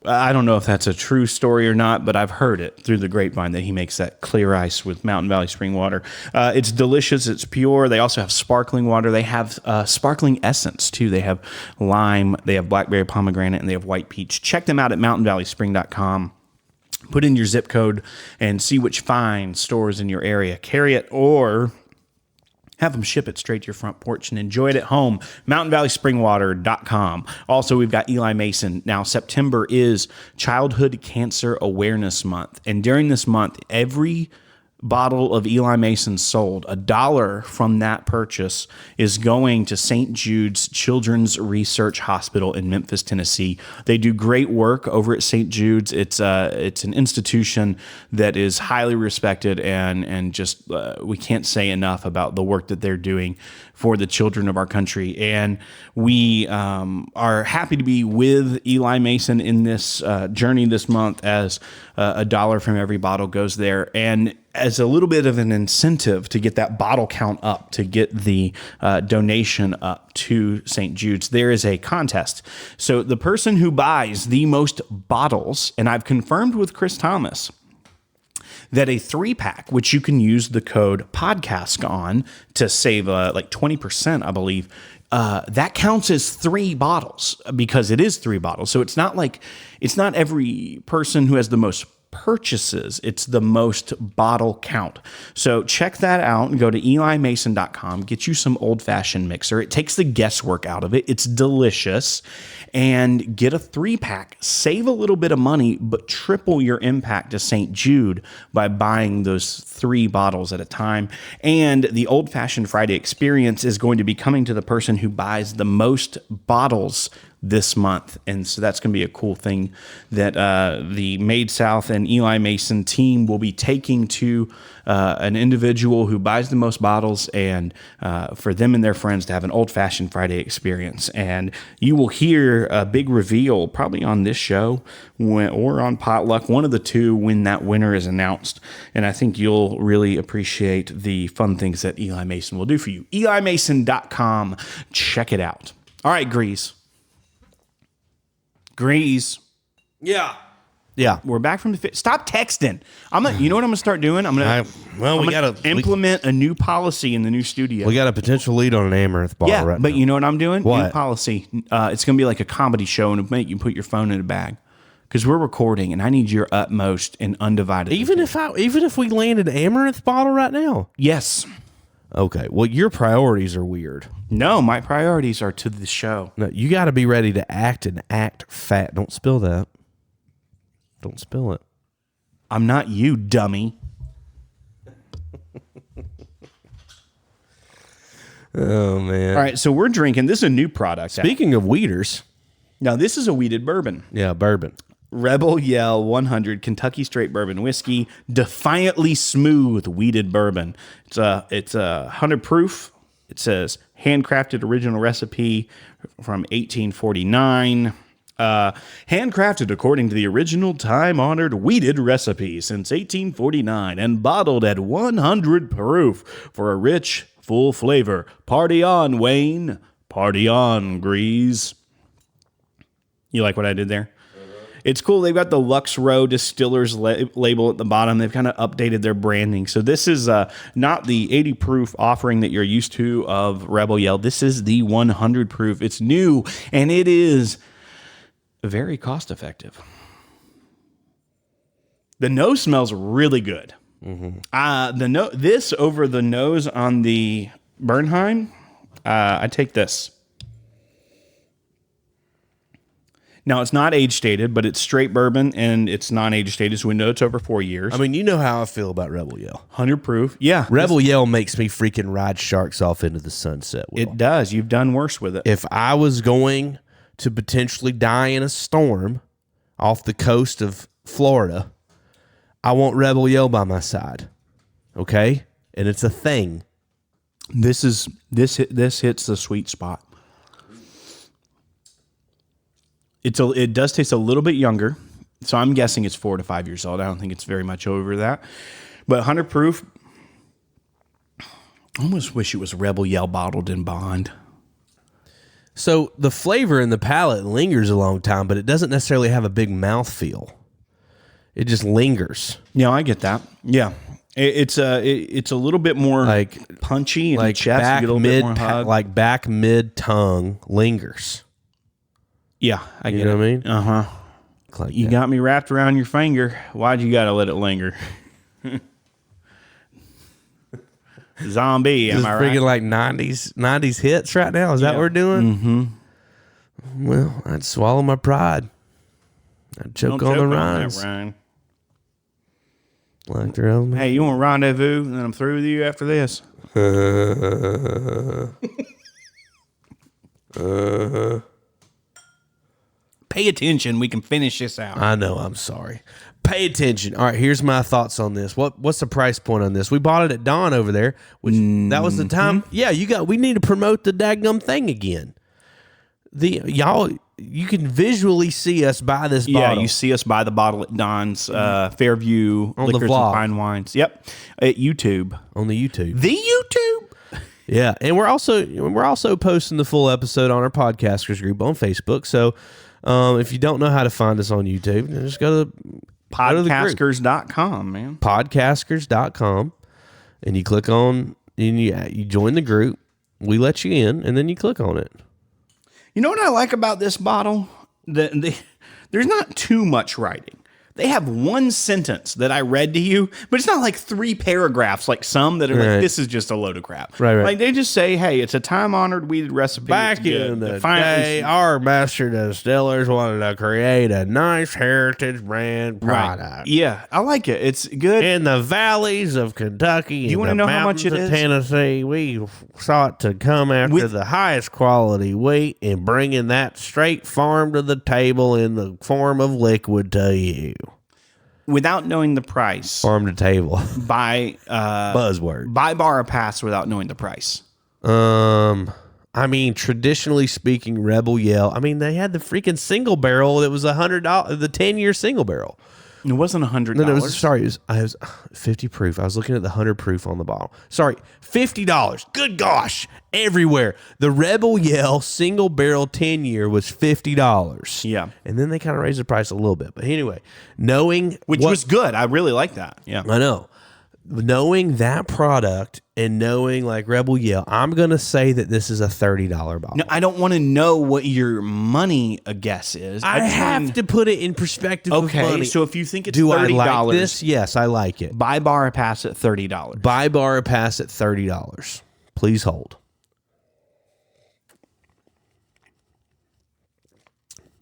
I don't know if that's a true story or not, but I've heard it through the grapevine that he makes that clear ice with Mountain Valley spring water. It's delicious. It's pure. They also have sparkling water. They have sparkling essence, too. They have lime, they have blackberry pomegranate, and they have white peach. Check them out at mountainvalleyspring.com. Put in your zip code and see which fine stores in your area carry it, or have them ship it straight to your front porch and enjoy it at home. MountainValleySpringwater.com. Also, we've got Eli Mason. Now, September is Childhood Cancer Awareness Month. And during this month, every bottle of Eli Mason sold, $1 from that purchase is going to St. Jude's Children's Research Hospital in Memphis, Tennessee. They do great work over at St. Jude's. It's an institution that is highly respected, and just we can't say enough about the work that they're doing for the children of our country. And we are happy to be with Eli Mason in this journey this month, as $1 from every bottle goes there. And as a little bit of an incentive to get that bottle count up, to get the donation up to St. Jude's, there is a contest. So the person who buys the most bottles, and I've confirmed with Chris Thomas that a 3-pack, which you can use the code PodCask on to save like 20%, I believe, that counts as 3 bottles, because it is 3 bottles. So it's not every person who has the most purchases, it's the most bottle count. So check that out and go to elimason.com, get you some old-fashioned mixer. It takes the guesswork out of it. It's delicious. And get a 3-pack. Save a little bit of money, but triple your impact to St. Jude by buying those 3 bottles at a time. And the Old Fashioned Friday experience is going to be coming to the person who buys the most bottles this month. And so that's going to be a cool thing that the Made South and Eli Mason team will be taking to an individual who buys the most bottles, and for them and their friends to have an old-fashioned Friday experience. And you will hear a big reveal probably on this show or on Potluck, one of the two, when that winner is announced. And I think you'll really appreciate the fun things that Eli Mason will do for you. elimason.com. Check it out. All right, Greeze. Yeah. We're back from the stop texting. You know what I'm gonna start doing? I'm gonna implement a new policy in the new studio. We got a potential lead on an Amaranth bottle right now. But you know what I'm doing? What? New policy. It's gonna be like a comedy show, and it'll make you put your phone in a bag, because we're recording, and I need your utmost and undivided. Even if we landed an Amaranth bottle right now. Yes. Okay. Well, your priorities are weird. No, my priorities are to the show. No, you got to be ready to act fat. Don't spill that. Don't spill it. I'm not you, dummy. Oh, man. All right, so we're drinking. This is a new product. Speaking of weeders. Now, this is a weeded bourbon. Yeah, bourbon. Rebel Yell 100 Kentucky Straight Bourbon Whiskey, defiantly smooth wheated bourbon. It's a 100 proof. It says handcrafted original recipe from 1849. Handcrafted according to the original time-honored wheated recipe since 1849 and bottled at 100 proof for a rich, full flavor. Party on, Wayne. Party on, Greeze. You like what I did there? It's cool. They've got the Lux Row Distillers label at the bottom. They've kind of updated their branding. So this is not the 80 proof offering that you're used to of Rebel Yell. This is the 100 proof. It's new, and it is very cost effective. The nose smells really good. This over the nose on the Bernheim, I take this. Now, it's not age stated, but it's straight bourbon, and it's not age stated, so we know it's over 4 years. I mean, you know how I feel about Rebel Yell. 100 proof. Yeah. Rebel Yell makes me freaking ride sharks off into the sunset. Will. It does. You've done worse with it. If I was going to potentially die in a storm off the coast of Florida, I want Rebel Yell by my side. Okay? And it's a thing. This hits the sweet spot. It does taste a little bit younger, so I'm guessing it's 4 to 5 years old. I don't think it's very much over that. But 100 proof, I almost wish it was Rebel Yell bottled in bond. So the flavor in the palate lingers a long time, but it doesn't necessarily have a big mouthfeel. It just lingers. Yeah, I get that. Yeah. It's a little bit more like punchy in like the chest. back You get a little bit more hug. like back mid tongue lingers. Yeah, I get it. You know what I mean? Uh-huh. Like You that. got me wrapped around your finger. Why'd you got to let it linger? Zombie, am Just I freaking right? like 90s hits right now. Is that what we're doing? Mm-hmm. Well, I'd swallow my pride. I'd choke on the rinds. Ryan. Like the old man. Hey, you want rendezvous? And then I'm through with you after this. Pay attention. We can finish this out. I know. I'm sorry. Pay attention. All right, here's my thoughts on this. What's the price point on this? We bought it at Dawn over there, which that was the time. Yeah, we need to promote the daggum thing again. You can visually see us buy this bottle. Yeah, you see us buy the bottle at Don's Fairview On the Liquors vlog. and Fine Wines. Yep, at YouTube. on the YouTube. The YouTube. Yeah, and we're also posting the full episode on our podcasters group on Facebook. So if you don't know how to find us on YouTube, then just go to Podcasters.com, man. Podcasters.com, and you click on and you join the group. We let you in, and then you click on it. You know what I like about this bottle? There's not too much writing. They have one sentence that I read to you, but it's not like 3 paragraphs like some that are Right. like, this is just a load of crap. Right. Like they just say, hey, it's a time-honored weeded recipe. Back It's good. in the Finally- day, our master distillers wanted to create a nice heritage brand product. Right. Yeah, I like it. It's good. In the valleys of Kentucky and wanna the know how much mountains it of is? Tennessee, we sought to come after the highest quality wheat and bringing that straight farm to the table in the form of liquid to you. Without knowing the price, Farm to table. buy Buzzword. buy bar or pass without knowing the price. I mean, traditionally speaking, Rebel Yell. I mean, they had the freaking single barrel that was $100, the 10-year single barrel. It wasn't $100. No, it was 50 proof. I was looking at the 100 proof on the bottle. Sorry, $50. Good gosh, everywhere. The Rebel Yell single barrel 10-year was $50. Yeah. And then they kind of raised the price a little bit. But anyway, knowing Which was good. I really like that. Yeah. I know. Knowing that product and knowing like Rebel Yell, I'm going to say that this is a $30 bottle. No, I don't want to know what your money guess is. I just have wanna- to put it in perspective of Okay, money. so if you think it's Do I $30, like this? Yes, I like it. buy bar or pass at $30. Buy bar or pass at $30. Please hold.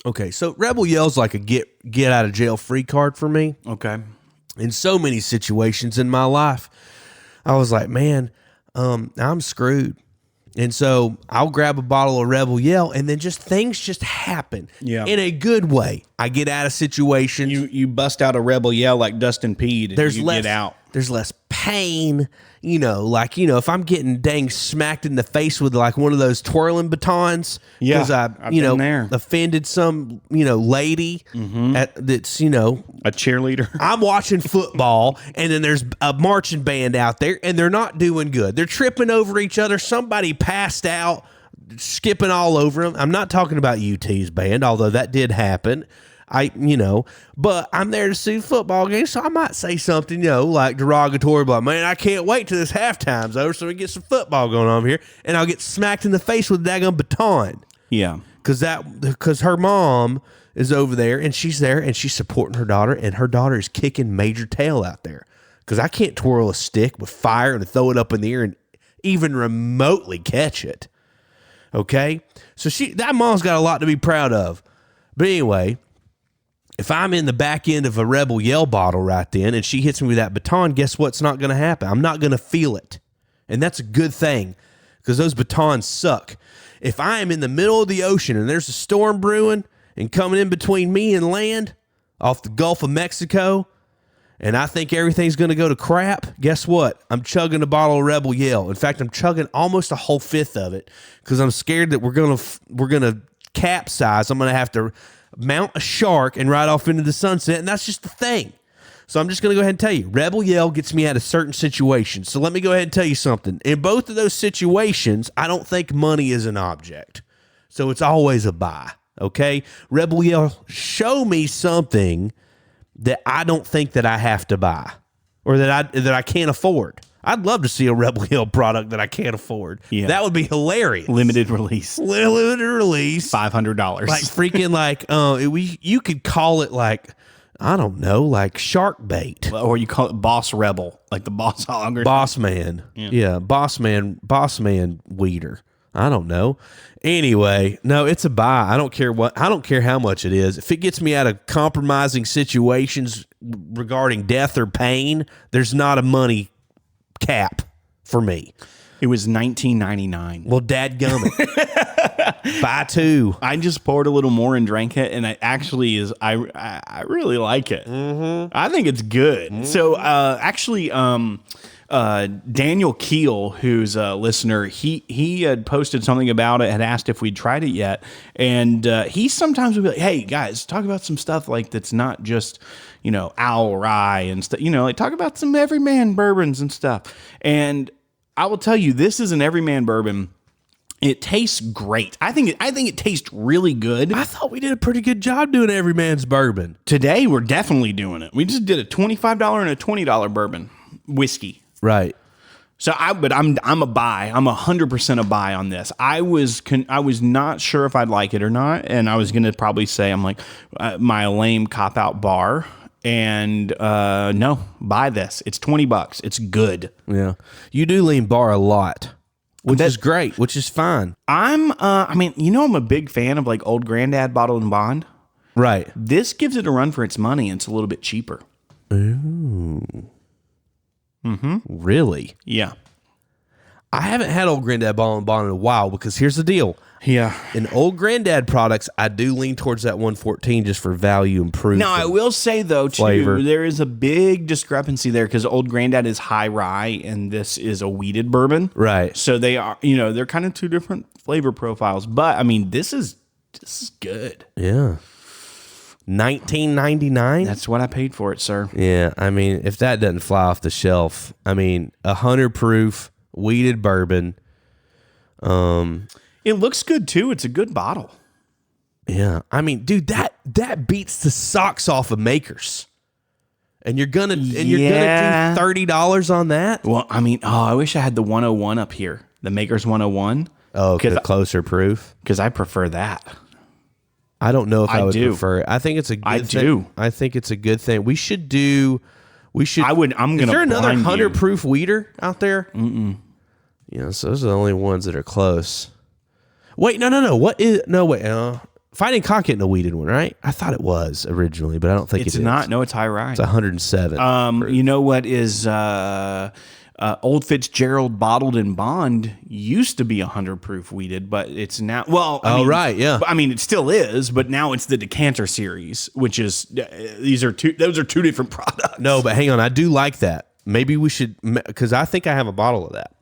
Okay, so Rebel Yell's like a get out of jail free card for me. Okay. In so many situations in my life, I was like, man, I'm screwed And so I'll grab a bottle of Rebel Yell, and then things just happen in a good way. I get out of situations. You bust out a Rebel Yell like Dustin Peed, and get out. There's less pain, if I'm getting dang smacked in the face with like one of those twirling batons because I offended some, lady that's, a cheerleader. I'm watching football and then there's a marching band out there and they're not doing good. They're tripping over each other. Somebody passed out, skipping all over them. I'm not talking about UT's band, although that did happen. But I'm there to see football games, so I might say something, like derogatory, but man, I can't wait till this halftime's over so we get some football going on here, and I'll get smacked in the face with a daggone baton. Yeah. Because her mom is over there, and she's there, and she's supporting her daughter, and her daughter is kicking major tail out there. Because I can't twirl a stick with fire and throw it up in the air and even remotely catch it. Okay? So that mom's got a lot to be proud of. But anyway, if I'm in the back end of a Rebel Yell bottle right then and she hits me with that baton, guess what's not going to happen? I'm not going to feel it. And that's a good thing because those batons suck. If I am in the middle of the ocean and there's a storm brewing and coming in between me and land off the Gulf of Mexico and I think everything's going to go to crap, guess what? I'm chugging a bottle of Rebel Yell. In fact, I'm chugging almost a whole fifth of it because I'm scared that we're going to capsize. I'm going to have to mount a shark and ride off into the sunset, and that's just the thing. So I'm just going to go ahead and tell you, Rebel Yell gets me out of certain situations. So let me go ahead and tell you something. In both of those situations, I don't think money is an object. So it's always a buy, okay? Rebel Yell, show me something that I don't think that I have to buy or that I can't afford. I'd love to see a Rebel Yell product that I can't afford. Yeah. That would be hilarious. Limited release. Limited release. $500. Like freaking you could call it like, I don't know, like shark bait. Or you call it Boss Rebel, like the Boss Hog or Boss Man. Yeah, Boss Man weeder. I don't know. Anyway, no, it's a buy. I don't care how much it is. If it gets me out of compromising situations regarding death or pain, there's not a money cap for me. It was $19.99. Well, dadgummit. Buy two. I just poured a little more and drank it, and it actually is. I really like it. Mm-hmm. I think it's good. Mm-hmm. So Daniel Keel, who's a listener, he had posted something about it, had asked if we'd tried it yet, and he sometimes would be like, "Hey guys, talk about some stuff like that's not just." Owl Rye and stuff, like talk about some everyman bourbons and stuff. And I will tell you, this is an everyman bourbon. It tastes great. I think it tastes really good. I thought we did a pretty good job doing everyman's bourbon. Today, we're definitely doing it. We just did a $25 and a $20 bourbon whiskey. Right. So I'm a buy. I'm 100% a buy on this. I was not sure if I'd like it or not. And I was going to probably say, I'm like, my lame cop out bar. And no, buy this. It's $20. It's good. Yeah, you do lean bar a lot, which is great, which is fine. I'm a big fan of like Old Granddad Bottle and Bond. Right. This gives it a run for its money, and it's a little bit cheaper. Ooh. Mm-hmm. Really? Yeah. I haven't had Old Granddad Bottle and Bond in a while because here's the deal. Yeah. In Old Granddad products, I do lean towards that 114 just for value and proof. Now, I will say, though, too, there is a big discrepancy there because Old Granddad is high rye and this is a wheated bourbon. Right. So they are, they're kind of two different flavor profiles. But, I mean, this is good. Yeah. $19.99? That's what I paid for it, sir. Yeah. I mean, if that doesn't fly off the shelf, 100 proof wheated bourbon. It looks good too. It's a good bottle. Yeah. I mean, dude, that beats the socks off of Makers. And you're gonna do $30 on that? Well, I wish I had the 101 up here. The Makers 101. Oh, the closer proof. Because I prefer that. I don't know if I would prefer it. I think it's a good thing. I think it's a good thing. We should. Is there another 100 proof weeder out there? Mm-mm. Yeah, so those are the only ones that are close. Wait, no. What is? No, wait. Fighting Cock isn't a weeded one, right? I thought it was originally, but I don't think it's not. No, it's high rye. It's 107. You know what is Old Fitzgerald bottled in bond used to be 100 proof wheated, but it's now, well, I Oh, mean, right, yeah. I mean, it still is, but now it's the decanter series, which is, those are two different products. No, but hang on. I do like that. Maybe we should, because I think I have a bottle of that.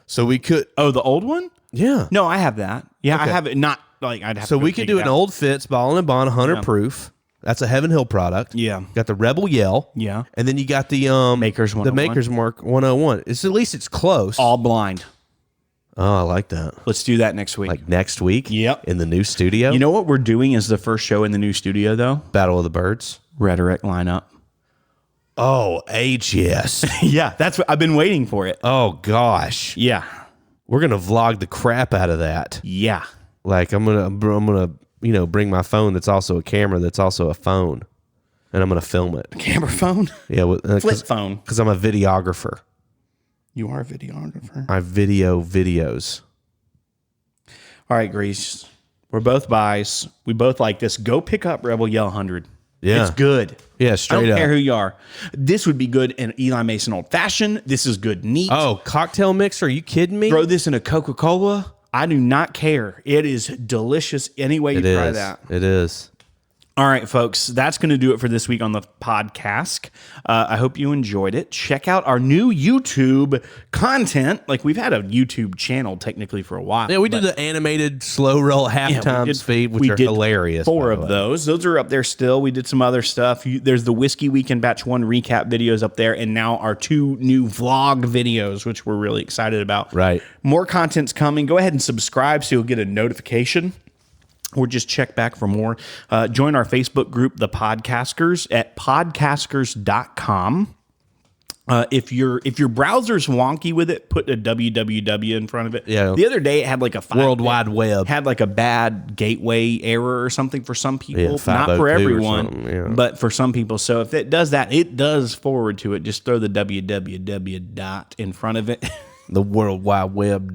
So we could. Oh, the old one? Yeah. No, I have that. Yeah, I Okay. have it. Not like I'd have So to go we could take do it an out. Old Fitz bottle and bond 100 proof. That's a Heaven Hill product. Yeah. Got the Rebel Yell. Yeah. And then you got the Maker's the 101. Maker's Mark 101. It's at least it's close. All blind. Oh, I like that. Let's do that next week. Like next week. Yep. In the new studio. You know what we're doing is the first show in the new studio, though? Battle of the Birds. Rhetoric lineup. Oh, yes. Yeah, that's what I've been waiting for it. Oh gosh. Yeah. We're gonna vlog the crap out of that. Yeah. Like I'm gonna bring my phone that's also a camera that's also a phone, and I'm gonna film it. Camera phone? Yeah, Flip phone. because I'm a videographer. You are a videographer. I video videos. All right, Grease. We're both buys. We both like this. Go pick up Rebel Yell 100. Yeah. It's good. Yeah, I straight don't up. care who you are. This would be good in Eli Mason Old Fashioned. This is good neat. Oh, cocktail mixer? Are you kidding me? Throw this in a Coca-Cola. I do not care. It is delicious any way you It try is. that. It is. All right, folks, that's going to do it for this week on the PodCask. I hope you enjoyed it. Check out our new YouTube content. Like, we've had a YouTube channel technically for a while. Yeah, we did the animated slow roll halftime feed, which are hilarious. Four by the of way. those. Those are up there still. We did some other stuff. There's the Whiskey Weekend Batch 1 recap videos up there, and now our 2 new vlog videos, which we're really excited about. Right. More content's coming. Go ahead and subscribe so you'll get a notification. Or just check back for more. Join our Facebook group, The Podcasters, at podcasters.com. If your browser's wonky with it, put a www in front of it. Yeah. The other day it had like a World Wide Web. had like a bad gateway error or something for some people. Yeah, Not 502 for or everyone, something, yeah. but for some people. So if it does that, it does forward to it. Just throw the www dot in front of it. The World Wide Web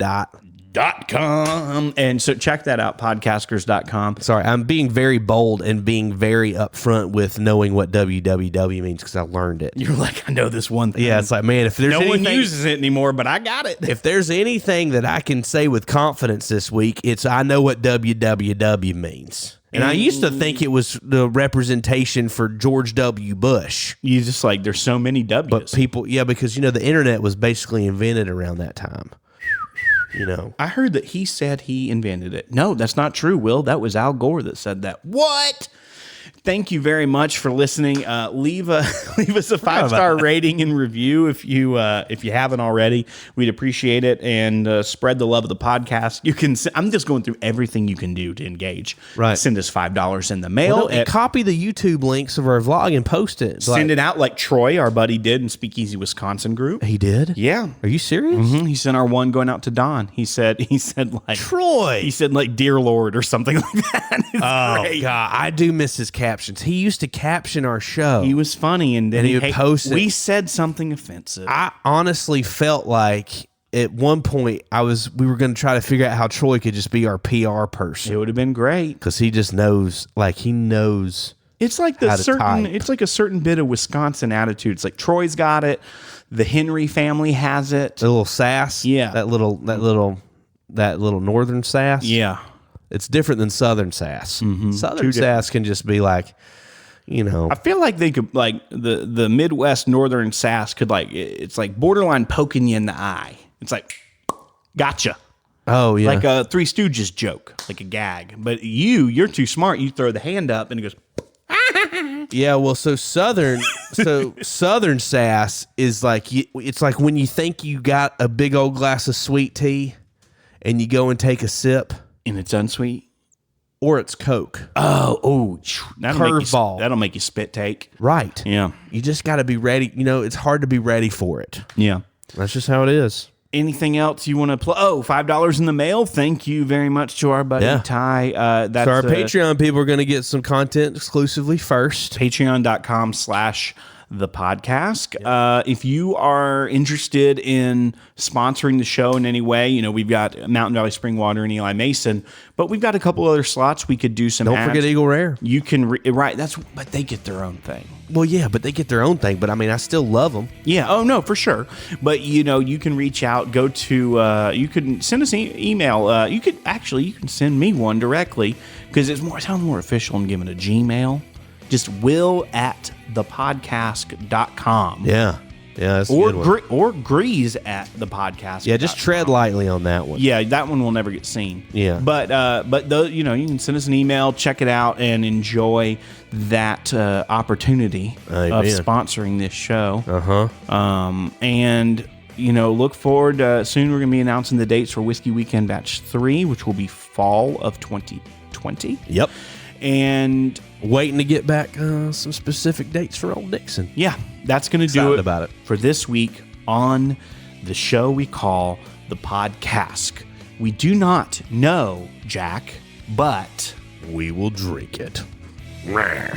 .com. And so check that out, podcasters.com. Sorry, I'm being very bold and being very upfront with knowing what www means because I learned it. You're like, I know this one thing. Yeah, it's like, man, if there's no one anything, uses it anymore, but I got it. if there's anything that I can say with confidence this week, it's I know what www means. And I used to think it was the representation for George W. Bush. You just like, there's so many W's. But people, yeah, because, the internet was basically invented around that time. I heard that he said he invented it. No, that's not true, Will. That was Al Gore that said that. What? Thank you very much for listening. Leave us a 5-star rating and review if you haven't already. We'd appreciate it, and spread the love of the podcast. You can. I'm just going through everything you can do to engage. Right. Send us $5 in the mail. Copy the YouTube links of our vlog and post it. Send it out like Troy, our buddy, did in Speakeasy Wisconsin group. He did? Yeah. Are you serious? Mm-hmm. He sent our one going out to Don. He said like Troy. He said like Dear Lord or something like that. It's great. God, I do miss his captions. He used to caption our show. He was funny, and then he would post it. We said something offensive. I honestly felt like at one point we were going to try to figure out how Troy could just be our PR person It would have been great. because he just knows, he knows. It's like how to type. It's like a certain bit of Wisconsin attitude. It's like Troy's got it. The Henry family has it. The little sass, Yeah. that little northern sass, Yeah. It's different than southern sass. Mm-hmm. Southern sass can just be like, I feel like they could like the Midwest Northern sass could it's like borderline poking you in the eye. It's like, gotcha. oh yeah, Like a Three Stooges joke, like a gag. But you're too smart. You throw the hand up and it goes, yeah. Well, so southern sass is like it's like when you think you got a big old glass of sweet tea, and you go and take a sip, and it's unsweet. or it's Coke. That'll Curveball. That'll make you spit take. Right. Yeah. You just got to be ready. It's hard to be ready for it. Yeah. That's just how it is. Anything else you want to plug? Oh, $5 in the mail. Thank you very much to our buddy Yeah. Ty. That's So our Patreon people are going to get some content exclusively first. Patreon.com/ the PodCask. If you are interested in sponsoring the show in any way, you know, we've got Mountain Valley Spring Water and Eli Mason, but we've got a couple other slots we could do some Don't ads. forget Eagle Rare. You can, right, but they get their own thing. Well, yeah, but they get their own thing. But I mean, I still love them. Yeah. Oh no, for sure. But you know, you can reach out. Go to. You can send us an email. You can send me one directly because it sounds more official than giving a Gmail. Just will@thepodcast.com. Yeah, that's a good one. Or Greeze@thepodcast. Yeah, just tread lightly on that one. Yeah, that one will never get seen. Yeah. But you know, you can send us an email, check it out, and enjoy that opportunity Amen. of sponsoring this show. Uh-huh. And you know, look forward. Soon we're going to be announcing the dates for Whiskey Weekend Batch 3, which will be fall of 2020. Yep. And Waiting to get back some specific dates for Old Dixon. yeah, that's going to do Excited it about it. for this week on the show we call the PodCask. We do not know, Jack, but We will drink it. Rah.